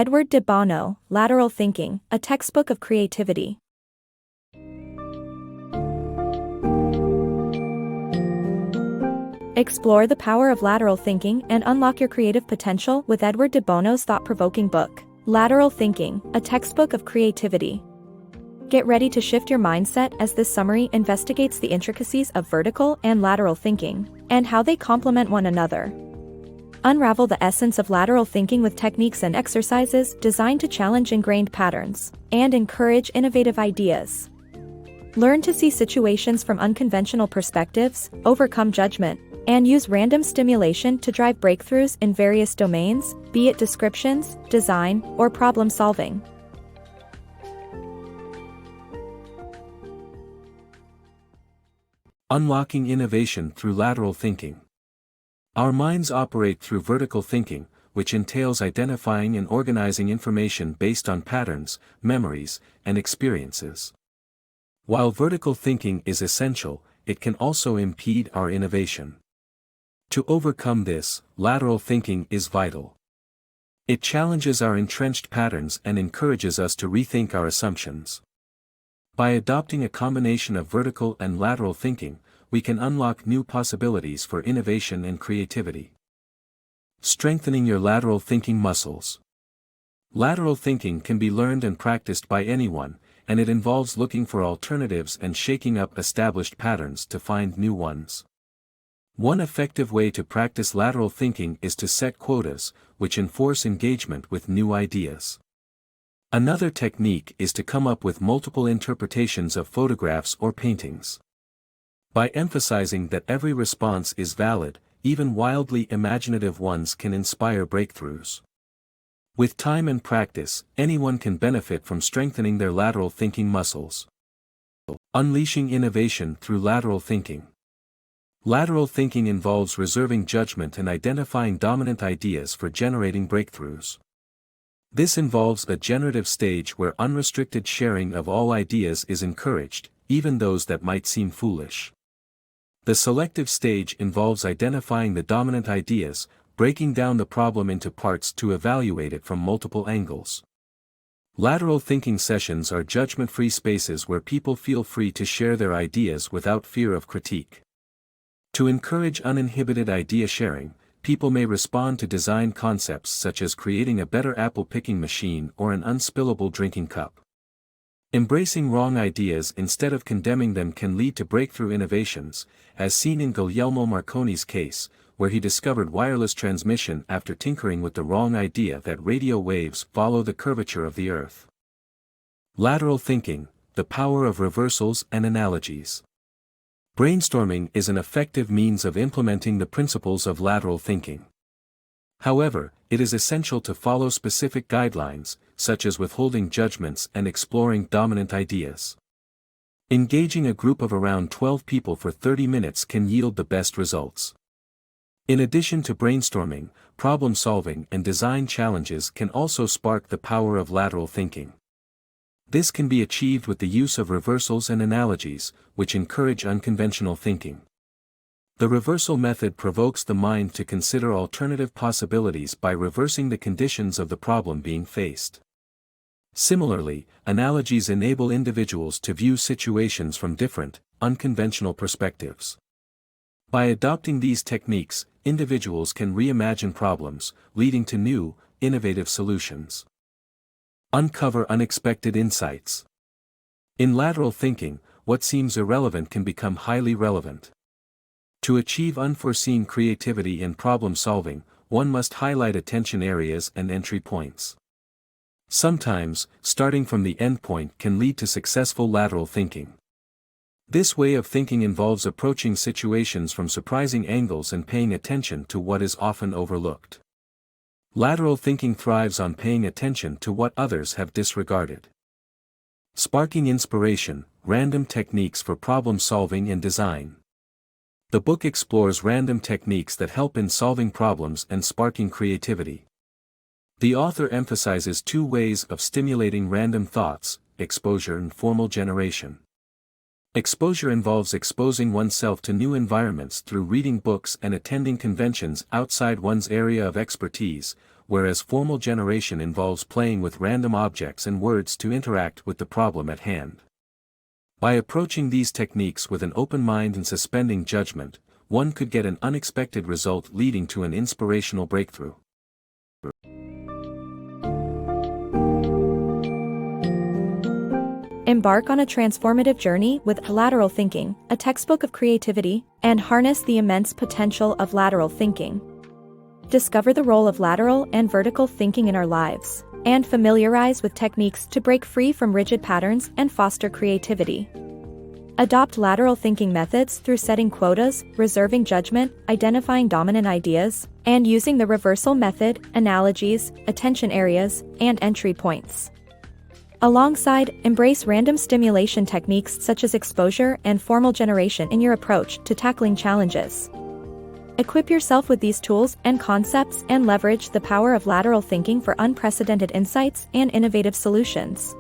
Edward de Bono, Lateral Thinking, a textbook of creativity. Explore the power of lateral thinking and unlock your creative potential with Edward de Bono's thought-provoking book, Lateral Thinking, a textbook of creativity. Get ready to shift your mindset as this summary investigates the intricacies of vertical and lateral thinking, and how they complement one another. Unravel the essence of lateral thinking with techniques and exercises designed to challenge ingrained patterns and encourage innovative ideas. Learn to see situations from unconventional perspectives, overcome judgment, and use random stimulation to drive breakthroughs in various domains, be it descriptions, design, or problem solving. Unlocking innovation through lateral thinking. Our minds operate through vertical thinking, which entails identifying and organizing information based on patterns, memories, and experiences. While vertical thinking is essential, it can also impede our innovation. To overcome this, lateral thinking is vital. It challenges our entrenched patterns and encourages us to rethink our assumptions. By adopting a combination of vertical and lateral thinking, we can unlock new possibilities for innovation and creativity. Strengthening your lateral thinking muscles. Lateral thinking can be learned and practiced by anyone, and it involves looking for alternatives and shaking up established patterns to find new ones. One effective way to practice lateral thinking is to set quotas, which enforce engagement with new ideas. Another technique is to come up with multiple interpretations of photographs or paintings. By emphasizing that every response is valid, even wildly imaginative ones can inspire breakthroughs. With time and practice, anyone can benefit from strengthening their lateral thinking muscles. Unleashing innovation through lateral thinking. Lateral thinking involves reserving judgment and identifying dominant ideas for generating breakthroughs. This involves a generative stage where unrestricted sharing of all ideas is encouraged, even those that might seem foolish. The selective stage involves identifying the dominant ideas, breaking down the problem into parts to evaluate it from multiple angles. Lateral thinking sessions are judgment-free spaces where people feel free to share their ideas without fear of critique. To encourage uninhibited idea sharing, people may respond to design concepts such as creating a better apple picking machine or an unspillable drinking cup. Embracing wrong ideas instead of condemning them can lead to breakthrough innovations, as seen in Guglielmo Marconi's case, where he discovered wireless transmission after tinkering with the wrong idea that radio waves follow the curvature of the Earth. Lateral thinking, the power of reversals and analogies. Brainstorming is an effective means of implementing the principles of lateral thinking. However, it is essential to follow specific guidelines, such as withholding judgments and exploring dominant ideas. Engaging a group of around 12 people for 30 minutes can yield the best results. In addition to brainstorming, problem solving and design challenges can also spark the power of lateral thinking. This can be achieved with the use of reversals and analogies, which encourage unconventional thinking. The reversal method provokes the mind to consider alternative possibilities by reversing the conditions of the problem being faced. Similarly, analogies enable individuals to view situations from different, unconventional perspectives. By adopting these techniques, individuals can reimagine problems, leading to new, innovative solutions. Uncover unexpected insights. In lateral thinking, what seems irrelevant can become highly relevant. To achieve unforeseen creativity in problem solving, one must highlight attention areas and entry points. Sometimes, starting from the endpoint can lead to successful lateral thinking. This way of thinking involves approaching situations from surprising angles and paying attention to what is often overlooked. Lateral thinking thrives on paying attention to what others have disregarded. Sparking inspiration, random techniques for problem solving and design. The book explores random techniques that help in solving problems and sparking creativity. The author emphasizes two ways of stimulating random thoughts: exposure and formal generation. Exposure involves exposing oneself to new environments through reading books and attending conventions outside one's area of expertise, whereas formal generation involves playing with random objects and words to interact with the problem at hand. By approaching these techniques with an open mind and suspending judgment, one could get an unexpected result leading to an inspirational breakthrough. Embark on a transformative journey with Lateral Thinking, a textbook of creativity, and harness the immense potential of lateral thinking. Discover the role of lateral and vertical thinking in our lives, and familiarize with techniques to break free from rigid patterns and foster creativity. Adopt lateral thinking methods through setting quotas, reserving judgment, identifying dominant ideas, and using the reversal method, analogies, attention areas, and entry points. Alongside, embrace random stimulation techniques such as exposure and formal generation in your approach to tackling challenges. Equip yourself with these tools and concepts and leverage the power of lateral thinking for unprecedented insights and innovative solutions.